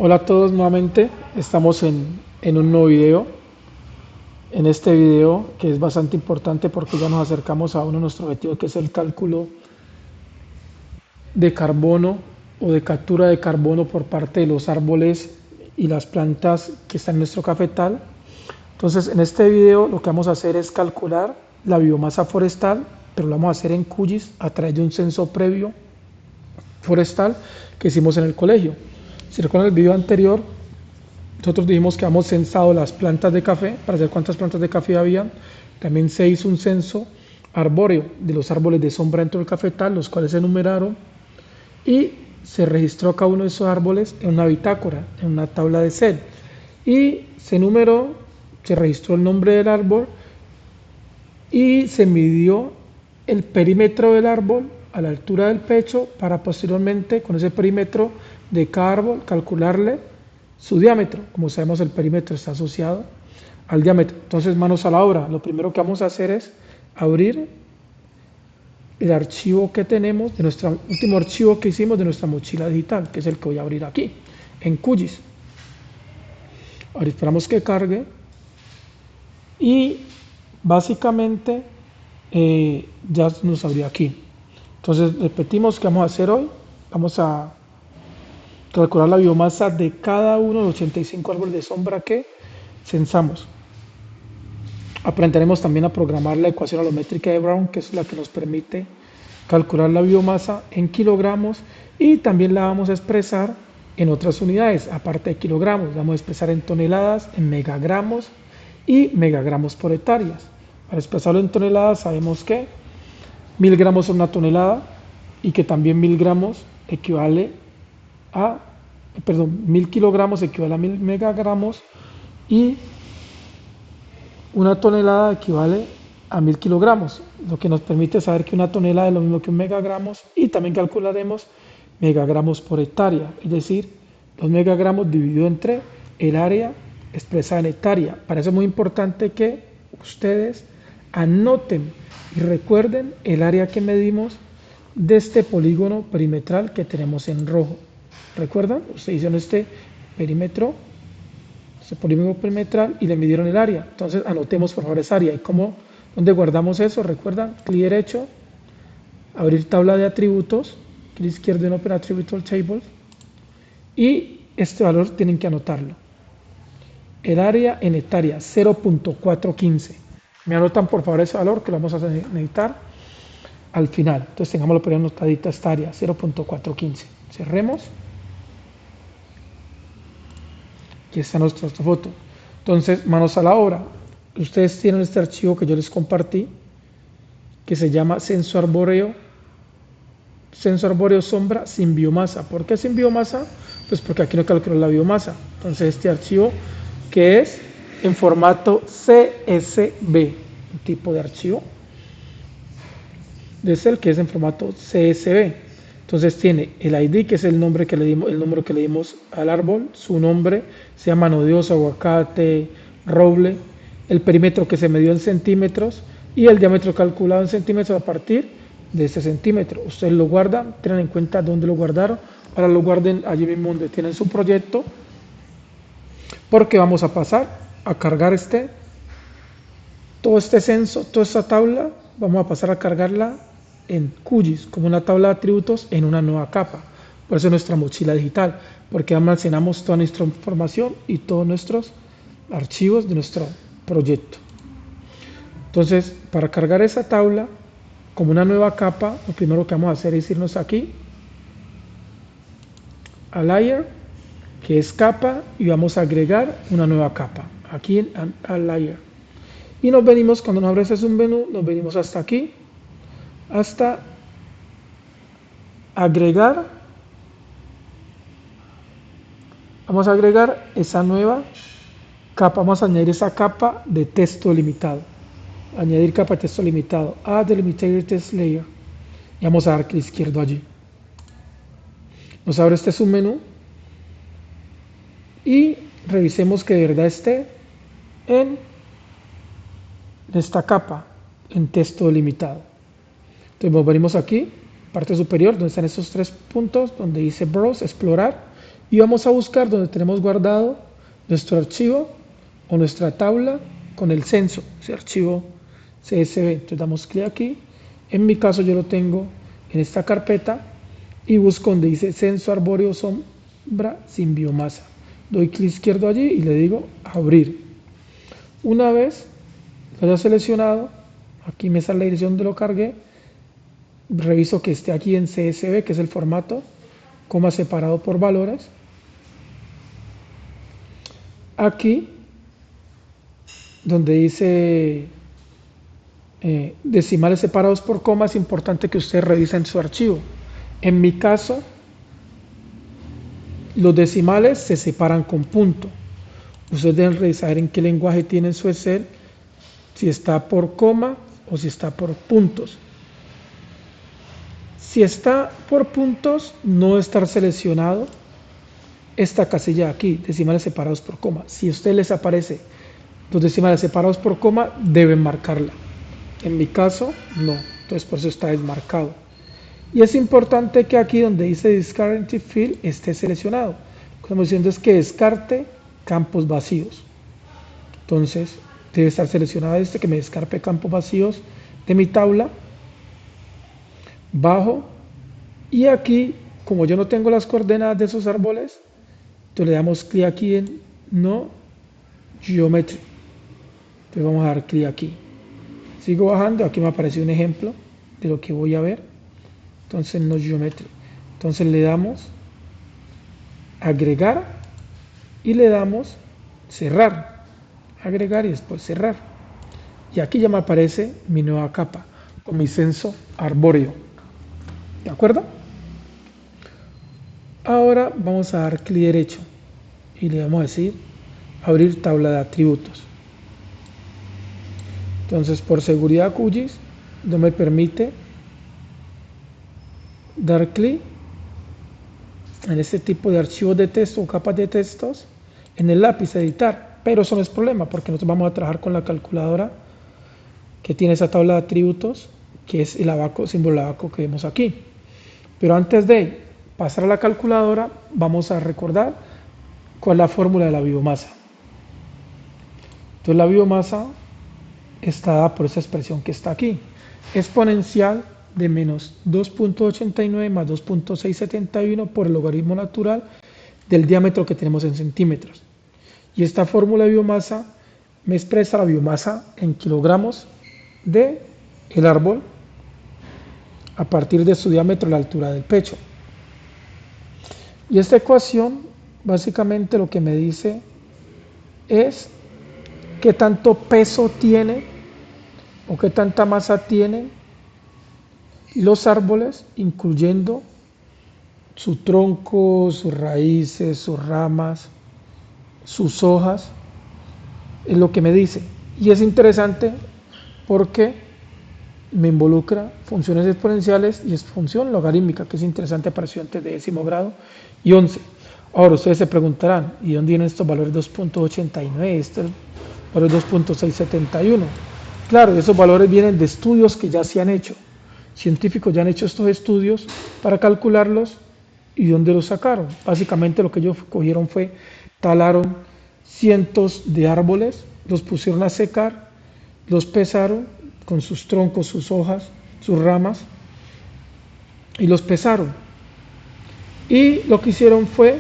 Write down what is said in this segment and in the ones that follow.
Hola a todos nuevamente, estamos en un nuevo video. En este video que es bastante importante porque ya nos acercamos a uno de nuestros objetivos que es el cálculo de carbono o de captura de carbono por parte de los árboles y las plantas que están en nuestro cafetal. Entonces en este video lo que vamos a hacer es calcular la biomasa forestal, pero lo vamos a hacer en QGIS a través de un censo previo forestal que hicimos en el colegio. Si recuerdan el video anterior, nosotros dijimos que habíamos censado las plantas de café para saber cuántas plantas de café habían. También se hizo un censo arbóreo de los árboles de sombra dentro del cafetal, los cuales se numeraron y se registró cada uno de esos árboles en una bitácora, en una tabla de Excel. Y se numeró, se registró el nombre del árbol y se midió el perímetro del árbol a la altura del pecho para posteriormente con ese perímetro de cada árbol calcularle su diámetro. Como sabemos, el perímetro está asociado al diámetro. Entonces, manos a la obra. Lo primero que vamos a hacer es abrir el archivo que tenemos, de nuestro último archivo que hicimos de nuestra mochila digital, que es el que voy a abrir aquí, en QGIS. Ahora esperamos que cargue y básicamente ya nos abrió aquí. Entonces, repetimos que vamos a hacer hoy. Vamos a calcular la biomasa de cada uno de los 85 árboles de sombra que censamos. Aprenderemos también a programar la ecuación alométrica de Brown, que es la que nos permite calcular la biomasa en kilogramos, y también la vamos a expresar en otras unidades, aparte de kilogramos. La vamos a expresar en toneladas, en megagramos y megagramos por hectáreas. Para expresarlo en toneladas sabemos que 1000 gramos son una tonelada y que también 1000 gramos equivale a, 1000 kilogramos equivale a 1000 megagramos y una tonelada equivale a 1000 kilogramos, lo que nos permite saber que una tonelada es lo mismo que un megagramos, y también calcularemos megagramos por hectárea, es decir, los megagramos dividido entre el área expresada en hectárea. Para eso es muy importante que ustedes anoten y recuerden el área que medimos de este polígono perimetral que tenemos en rojo. ¿Recuerdan? Ustedes hicieron este perímetro, este polígono perimetral, y le midieron el área. Entonces anotemos por favor esa área. ¿Y cómo? ¿Dónde guardamos eso? ¿Recuerdan? Clic derecho, abrir tabla de atributos, clic izquierdo en Open Attributable Table, y este valor tienen que anotarlo. El área en hectárea, 0.415. Me anotan por favor ese valor que lo vamos a necesitar al final. Entonces tengámoslo por ahí anotadita esta área, 0.415. Cerremos. Aquí está nuestra foto. Entonces, manos a la obra. Ustedes tienen este archivo que yo les compartí, que se llama censo arbóreo sombra sin biomasa. ¿Por qué sin biomasa? Pues porque aquí no calculó la biomasa. Entonces, este archivo que es en formato CSV, un tipo de archivo de Excel que es en formato CSV. Entonces tiene el ID, que es el nombre que le dimos, el número que le dimos al árbol, su nombre, sea mano de oso, aguacate, roble, el perímetro que se midió en centímetros y el diámetro calculado en centímetros a partir de ese centímetro. Ustedes lo guardan, tengan en cuenta dónde lo guardaron, ahora lo guarden allí mismo donde tienen su proyecto, porque vamos a pasar a cargar todo este censo, toda esta tabla, vamos a pasar a cargarla en QGIS como una tabla de atributos en una nueva capa. Por eso nuestra mochila digital, porque almacenamos toda nuestra información y todos nuestros archivos de nuestro proyecto. Entonces, para cargar esa tabla como una nueva capa, lo primero que vamos a hacer es irnos aquí a Layer, que es capa, y vamos a agregar una nueva capa aquí en Layer. Y nos venimos, cuando nos abre ese menú, nos venimos hasta aquí, hasta agregar. Vamos a agregar esa nueva capa, vamos a añadir esa capa de texto limitado. Añadir capa de texto limitado, Add Delimitated Text Layer. Y vamos a dar clic izquierdo allí. Nos abre este submenú y revisemos que de verdad esté en esta capa, en texto delimitado. Entonces volvemos aquí, parte superior, donde están estos tres puntos, donde dice Browse, explorar, y vamos a buscar donde tenemos guardado nuestro archivo o nuestra tabla con el censo, ese archivo CSV. Entonces damos clic aquí. En mi caso yo lo tengo en esta carpeta y busco donde dice censo arbóreo sombra sin biomasa. Doy clic izquierdo allí y le digo abrir. Una vez lo haya seleccionado, aquí me sale la dirección donde lo cargué, reviso que esté aquí en CSV, que es el formato, coma separado por valores. Aquí, donde dice decimales separados por coma, es importante que ustedes revisen su archivo. En mi caso, los decimales se separan con punto. Ustedes deben revisar en qué lenguaje tienen su Excel, si está por coma o si está por puntos. Si está por puntos, no debe estar seleccionado esta casilla de aquí, decimales separados por coma. Si a ustedes les aparece los decimales separados por coma, deben marcarla. En mi caso, no. Entonces, por eso está desmarcado. Y es importante que aquí donde dice Discard Empty Field esté seleccionado. Lo que estamos diciendo es que descarte campos vacíos. Entonces, debe estar seleccionado este, que me descarpe campos vacíos de mi tabla. Bajo. Y aquí, como yo no tengo las coordenadas de esos árboles, entonces le damos clic aquí en No Geometry. Entonces vamos a dar clic aquí. Sigo bajando, aquí me apareció un ejemplo de lo que voy a ver. Entonces No Geometry. Entonces le damos agregar y le damos cerrar. Agregar y después cerrar. Y aquí ya me aparece mi nueva capa con mi censo arbóreo. ¿De acuerdo? Ahora vamos a dar clic derecho y le vamos a decir abrir tabla de atributos. Entonces, por seguridad QGIS no me permite dar clic en este tipo de archivos de texto o capas de textos en el lápiz editar, pero eso no es problema porque nosotros vamos a trabajar con la calculadora que tiene esa tabla de atributos, que es el abaco, símbolo abaco que vemos aquí. Pero antes de pasar a la calculadora, vamos a recordar cuál es la fórmula de la biomasa. Entonces la biomasa está dada por esa expresión que está aquí, exponencial de menos 2.89 más 2.671 por el logaritmo natural del diámetro que tenemos en centímetros. Y esta fórmula de biomasa me expresa la biomasa en kilogramos de el árbol a partir de su diámetro a la altura del pecho. Y esta ecuación básicamente lo que me dice es qué tanto peso tiene o qué tanta masa tienen los árboles, incluyendo su tronco, sus raíces, sus ramas, sus hojas, es lo que me dice. Y es interesante porque me involucra funciones exponenciales y es función logarítmica, que es interesante para estudiantes de 10º grado y 11. Ahora ustedes se preguntarán, ¿y dónde vienen estos valores 2.89? Estos valores 2.671. Claro, esos valores vienen de estudios que ya se han hecho. Científicos ya han hecho estos estudios para calcularlos. ¿Y dónde los sacaron? Básicamente lo que ellos cogieron fue, talaron cientos de árboles, los pusieron a secar, los pesaron con sus troncos, sus hojas, sus ramas, y los pesaron. Y lo que hicieron fue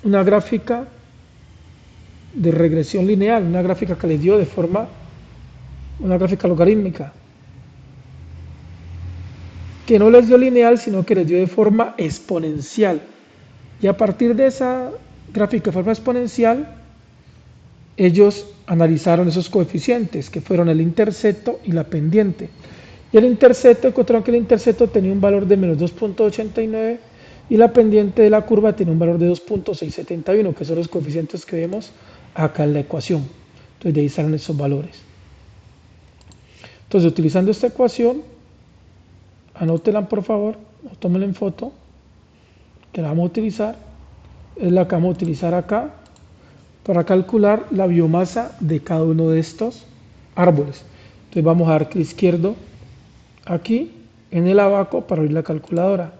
una gráfica de regresión lineal, una gráfica que les dio de forma, una gráfica logarítmica, que no les dio lineal, sino que les dio de forma exponencial. Y a partir de esa gráfica de forma exponencial, ellos analizaron esos coeficientes, que fueron el intercepto y la pendiente. Y el intercepto, encontraron que el intercepto tenía un valor de menos 2.89 y la pendiente de la curva tenía un valor de 2.671, que son los coeficientes que vemos acá en la ecuación. Entonces de ahí salen esos valores. Entonces, utilizando esta ecuación, anótenla por favor, o tómenla en foto, que la vamos a utilizar, es la que vamos a utilizar acá para calcular la biomasa de cada uno de estos árboles. Entonces vamos a dar clic izquierdo aquí en el abaco para abrir la calculadora.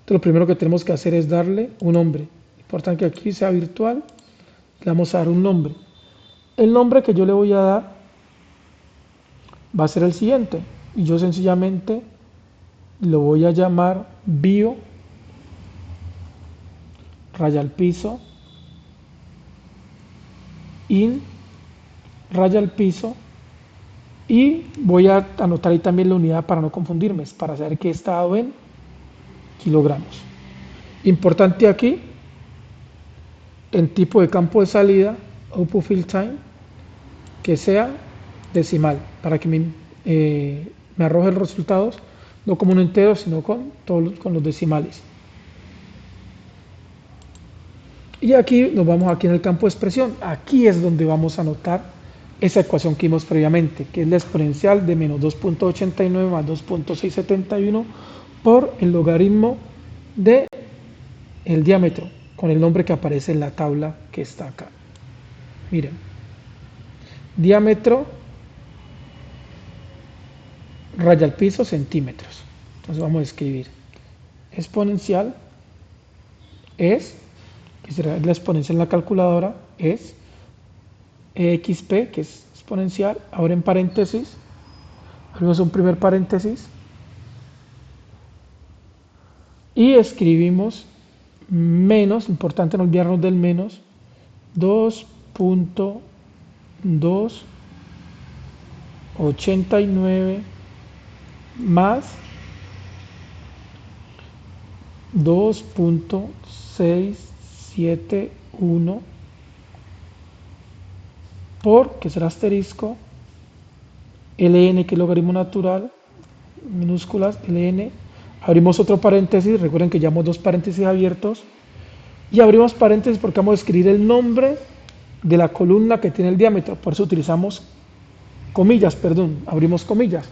Entonces lo primero que tenemos que hacer es darle un nombre. Importante que aquí sea virtual, le vamos a dar un nombre. El nombre que yo le voy a dar va a ser el siguiente. Y yo sencillamente lo voy a llamar bio raya al piso in raya al piso, y voy a anotar ahí también la unidad para no confundirme, para saber que he estado en kilogramos. Importante aquí, en tipo de campo de salida, output fill time, que sea decimal, para que me arroje los resultados, no como un entero, sino con los decimales. Y aquí nos vamos aquí en el campo de expresión. Aquí es donde vamos a anotar esa ecuación que vimos previamente, que es la exponencial de menos 2.89 más 2.671 por el logaritmo de el diámetro, con el nombre que aparece en la tabla que está acá. Miren, diámetro raya al piso centímetros. Entonces vamos a escribir exponencial es, que será la exponencial en la calculadora, es exp, que es exponencial, ahora en paréntesis, abrimos un primer paréntesis y escribimos menos, importante no olvidarnos del menos, 2.289 más 2.671 por, que será asterisco, ln, que es logaritmo natural, minúsculas, ln, abrimos otro paréntesis, recuerden que llevamos dos paréntesis abiertos, y abrimos paréntesis porque vamos a escribir el nombre de la columna que tiene el diámetro, por eso utilizamos comillas, perdón, abrimos comillas,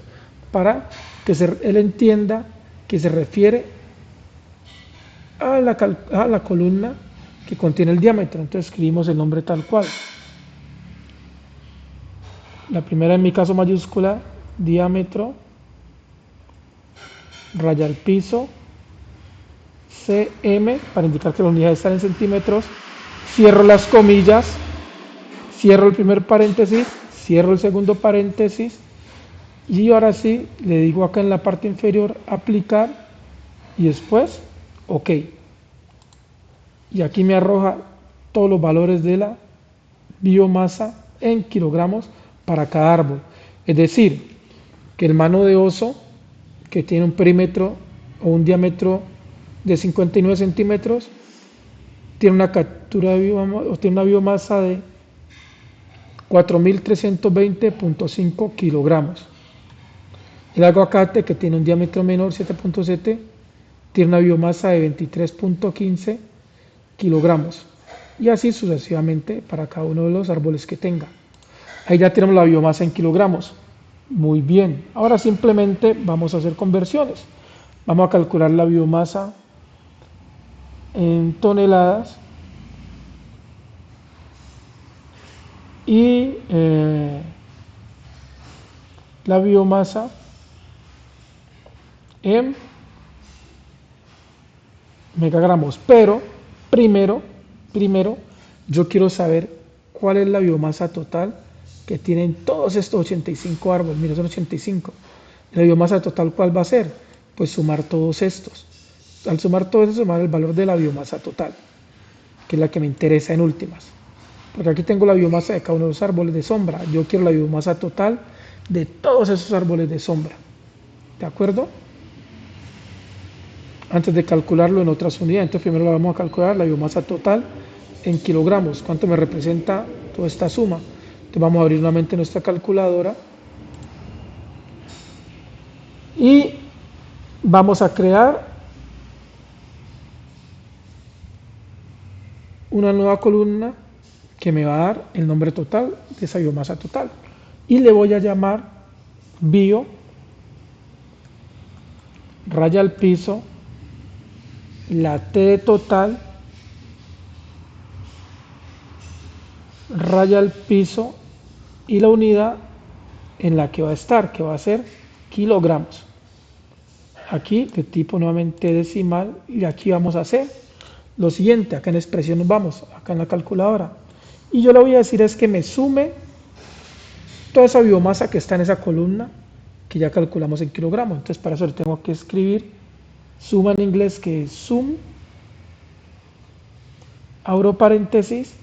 para que él entienda que se refiere a la columna que contiene el diámetro. Entonces escribimos el nombre tal cual. La primera, en mi caso mayúscula, diámetro raya al piso cm, para indicar que la unidad está en centímetros. Cierro las comillas, cierro el primer paréntesis, cierro el segundo paréntesis, y ahora sí le digo acá en la parte inferior aplicar y después OK. Y aquí me arroja todos los valores de la biomasa en kilogramos para cada árbol. Es decir, que el mano de oso, que tiene un perímetro o un diámetro de 59 centímetros, tiene una captura de biomasa, o tiene una biomasa de 4.320.5 kilogramos. El aguacate, que tiene un diámetro menor, 7.7, tiene una biomasa de 23.15 kilogramos. Y así sucesivamente para cada uno de los árboles que tenga. Ahí ya tenemos la biomasa en kilogramos. Muy bien. Ahora simplemente vamos a hacer conversiones. Vamos a calcular la biomasa en toneladas y la biomasa en megagramos. Pero primero yo quiero saber cuál es la biomasa total que tienen todos estos 85 árboles. Mira, son 85. La biomasa total, ¿cuál va a ser? Pues sumar todos estos. Al sumar todo eso, sumar el valor de la biomasa total, que es la que me interesa en últimas. Porque aquí tengo la biomasa de cada uno de los árboles de sombra. Yo quiero la biomasa total de todos esos árboles de sombra. ¿De acuerdo? Antes de calcularlo en otras unidades, entonces primero la vamos a calcular la biomasa total en kilogramos. ¿Cuánto me representa toda esta suma? Entonces vamos a abrir nuevamente nuestra calculadora y vamos a crear una nueva columna que me va a dar el nombre total de esa biomasa total. Y le voy a llamar bio raya al piso, la T total, raya al piso, y la unidad en la que va a estar, que va a ser kilogramos. aquí de tipo nuevamente decimal, y aquí vamos a hacer lo siguiente. Acá en expresión nos vamos, acá en la calculadora, y yo le voy a decir es que me sume toda esa biomasa que está en esa columna que ya calculamos en kilogramos. Entonces para eso le tengo que escribir suma en inglés, que es sum, abro paréntesis,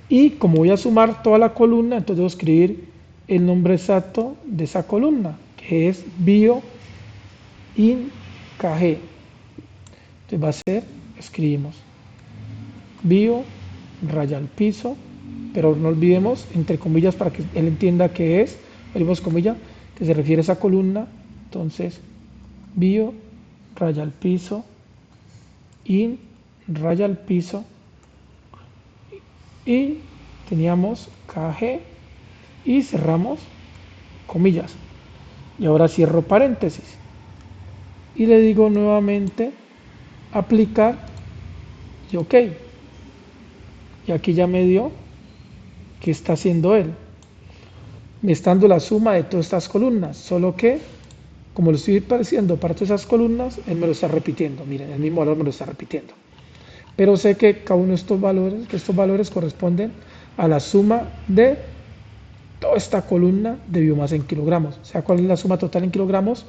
y como voy a sumar toda la columna, entonces debo escribir el nombre exacto de esa columna, que es bio in kg. Entonces va a ser, escribimos bio, raya al piso, pero no olvidemos entre comillas para que él entienda que es, abrimos comillas, que se refiere a esa columna. Entonces bio, raya al piso, in, raya al piso, y teníamos kg y cerramos comillas, y ahora cierro paréntesis y le digo nuevamente aplicar y ok, y aquí ya me dio que está haciendo él, me está dando la suma de todas estas columnas, solo que como lo estoy haciendo para todas esas columnas, él me lo está repitiendo, miren, el mismo valor me lo está repitiendo, pero sé que cada uno de estos valores corresponden a la suma de toda esta columna de biomasa en kilogramos. O sea, ¿cuál es la suma total en kilogramos?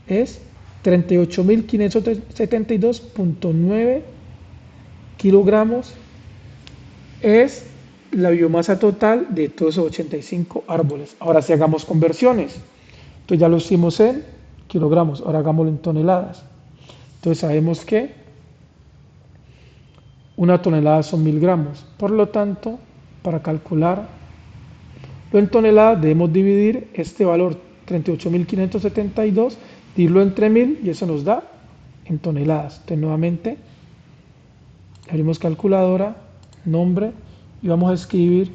Es 38.572.9 kilogramos. Es la biomasa total de todos esos 85 árboles. Ahora si hagamos conversiones, entonces ya lo hicimos en kilogramos, ahora hagámoslo en toneladas. Entonces sabemos que una tonelada son 1000 gramos. Por lo tanto, para calcular en toneladas debemos dividir este valor 38.572, dividirlo entre 1000 y eso nos da en toneladas. Entonces nuevamente abrimos calculadora, nombre, y vamos a escribir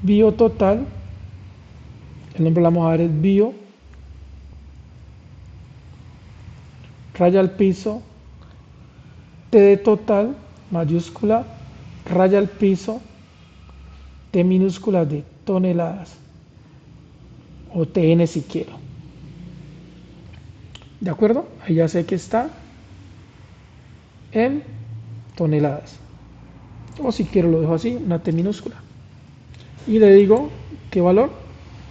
bio total. El nombre le vamos a dar es bio, raya al piso, T de total, mayúscula, raya al piso, T minúscula de toneladas, o TN si quiero. ¿De acuerdo? Ahí ya sé que está en toneladas. O si quiero lo dejo así, una T minúscula. Y le digo, ¿qué valor?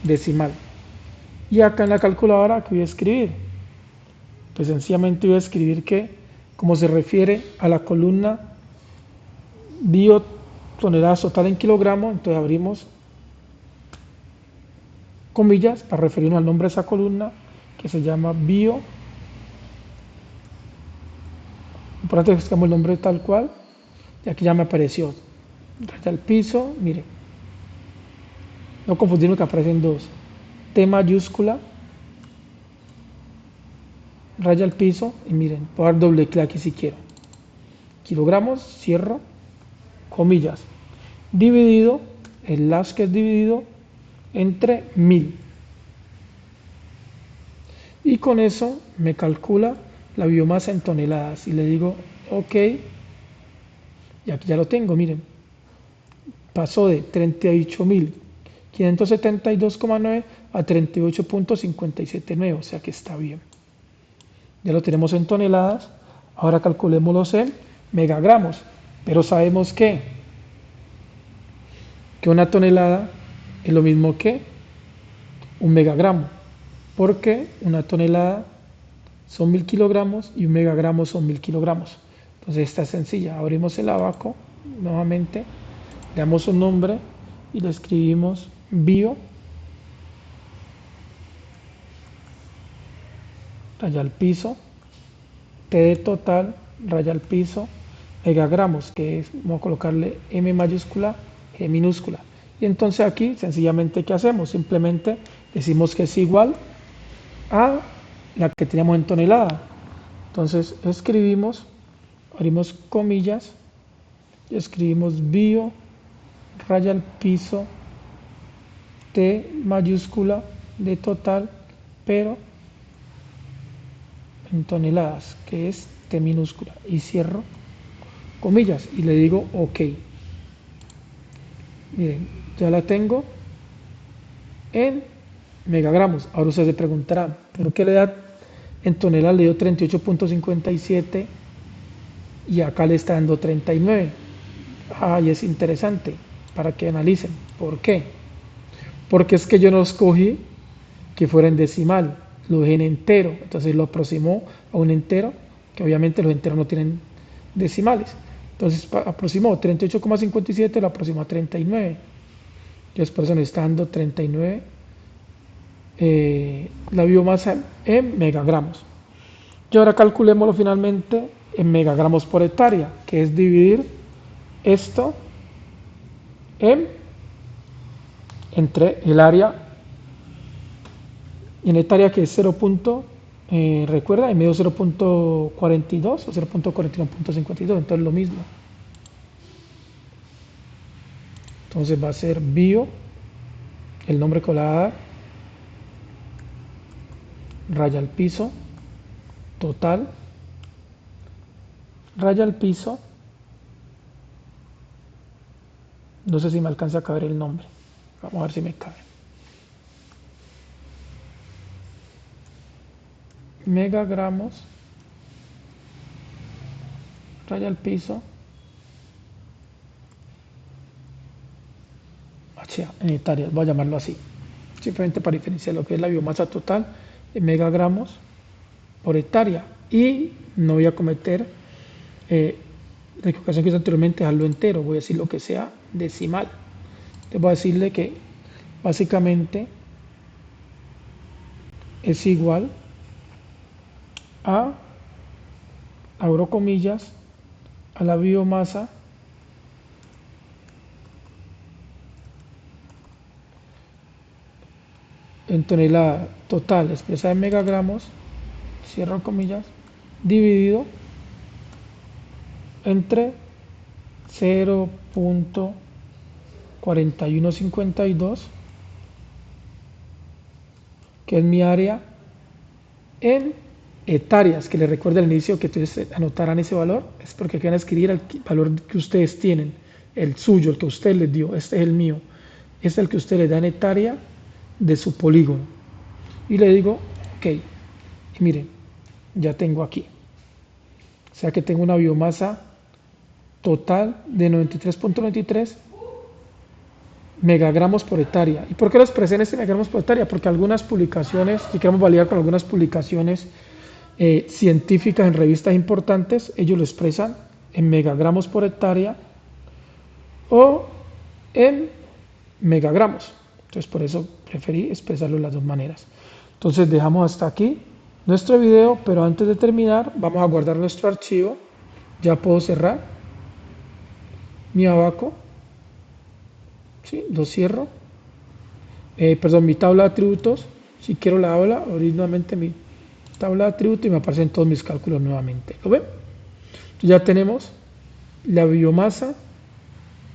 Decimal. Y acá en la calculadora, ¿qué voy a escribir? Pues sencillamente voy a escribir que, como se refiere a la columna bio toneladas total en kilogramos, entonces abrimos comillas para referirnos al nombre de esa columna que se llama bio. Importante que buscamos el nombre tal cual, y aquí ya me apareció raya al piso, miren, no confundirme que aparecen dos, T mayúscula, raya al piso, y miren, puedo dar doble clic aquí si quiero, kilogramos, cierro, comillas, dividido, el slash que es dividido entre 1000, y con eso me calcula la biomasa en toneladas, y le digo ok, y aquí ya lo tengo, miren, pasó de 38.572,9 a 38.579, o sea que está bien. Ya lo tenemos en toneladas, ahora calculémoslo en megagramos, pero sabemos que una tonelada es lo mismo que un megagramo, porque una tonelada son 1000 kilogramos y un megagramo son 1000 kilogramos. Entonces esta es sencilla, abrimos el abaco nuevamente, le damos un nombre y le escribimos bio, raya al piso, T de total, raya al piso, megagramos, que es, vamos a colocarle M mayúscula, G minúscula. Y entonces aquí sencillamente ¿qué hacemos? Simplemente decimos que es igual a la que teníamos en tonelada. Entonces escribimos, abrimos comillas, y escribimos bio, raya al piso, T mayúscula de total, pero en toneladas, que es T minúscula, y cierro comillas y le digo ok. Miren, ya la tengo en megagramos. Ahora ustedes se preguntarán, ¿por qué le da en toneladas le dio 38.57 y acá le está dando 39. Y es interesante para que analicen. ¿Por qué? Porque es que yo no escogí que fuera en decimal, lo dejé en entero, entonces lo aproximó a un entero, que obviamente los enteros no tienen decimales. Entonces aproximó 38,57, lo aproximó a 39. Entonces por eso nos está dando 39 la biomasa en megagramos. Y ahora calculémoslo finalmente en megagramos por hectárea, que es dividir esto entre el área, y en hectárea que es 0. Recuerda, en medio 0.42 o 0.41.52, entonces lo mismo. Entonces va a ser bio, el nombre que le va a dar, raya al piso, total, raya al piso, no sé si me alcanza a caber el nombre, vamos a ver si me cabe. Megagramos, raya al piso, en hectáreas, voy a llamarlo así, simplemente para diferenciar lo que es la biomasa total en megagramos por hectárea. Y no voy a cometer la equivocación que hice anteriormente, dejarlo entero, voy a decir lo que sea decimal. Entonces voy a decirle que básicamente es igual a, abro comillas, a la biomasa en tonelada total expresada en megagramos, cierro comillas, dividido entre 0.4152, que es mi área, en hectáreas, que les recuerdo al inicio que ustedes anotarán ese valor, es porque quieren escribir el valor que ustedes tienen, el suyo, el que usted les dio, este es el mío, este es el que usted le da en hectárea de su polígono. Y le digo, ok, y miren, ya tengo aquí. O sea que tengo una biomasa total de 93.93 megagramos por hectárea. ¿Y por qué lo expresé en este megagramos por hectárea? Porque algunas publicaciones, si queremos validar con algunas publicaciones científicas en revistas importantes, ellos lo expresan en megagramos por hectárea o en megagramos. Entonces por eso preferí expresarlo de las dos maneras. Entonces dejamos hasta aquí nuestro video, pero antes de terminar vamos a guardar nuestro archivo. Ya puedo cerrar mi abaco, ¿sí? Lo cierro, perdón, mi tabla de atributos. Si quiero la habla, abrir nuevamente mi tabla de atributos y me aparecen todos mis cálculos nuevamente. ¿Lo ven? Ya tenemos la biomasa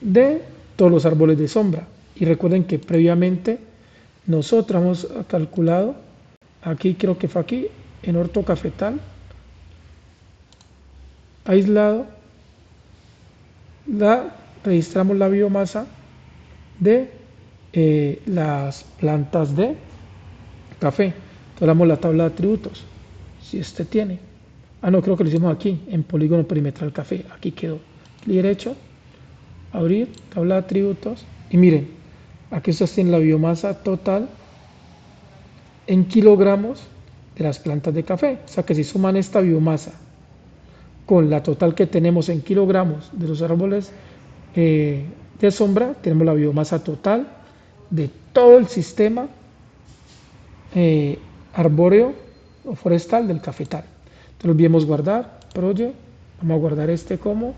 de todos los árboles de sombra. Y recuerden que previamente nosotros hemos calculado, aquí creo que fue aquí, en ortocafetal, aislado, registramos la biomasa de las plantas de café. Entonces damos la tabla de atributos, si este tiene. No, creo que lo hicimos aquí, en polígono perimetral café. Aquí quedó. Clic derecho, abrir, tabla de atributos. Y miren, aquí ustedes tienen la biomasa total en kilogramos de las plantas de café. O sea que si suman esta biomasa con la total que tenemos en kilogramos de los árboles de sombra, tenemos la biomasa total de todo el sistema arbóreo o forestal del cafetal. Entonces lo olvidemos guardar, project, vamos a guardar este como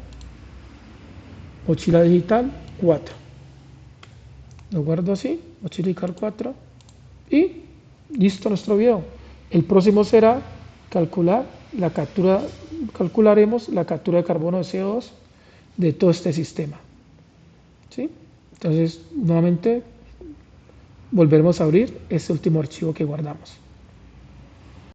mochila digital 4. Lo guardo así, mochila digital 4 y listo nuestro video. El próximo será calcularemos la captura de carbono de CO2 de todo este sistema. ¿Sí? Entonces, nuevamente volveremos a abrir este último archivo que guardamos.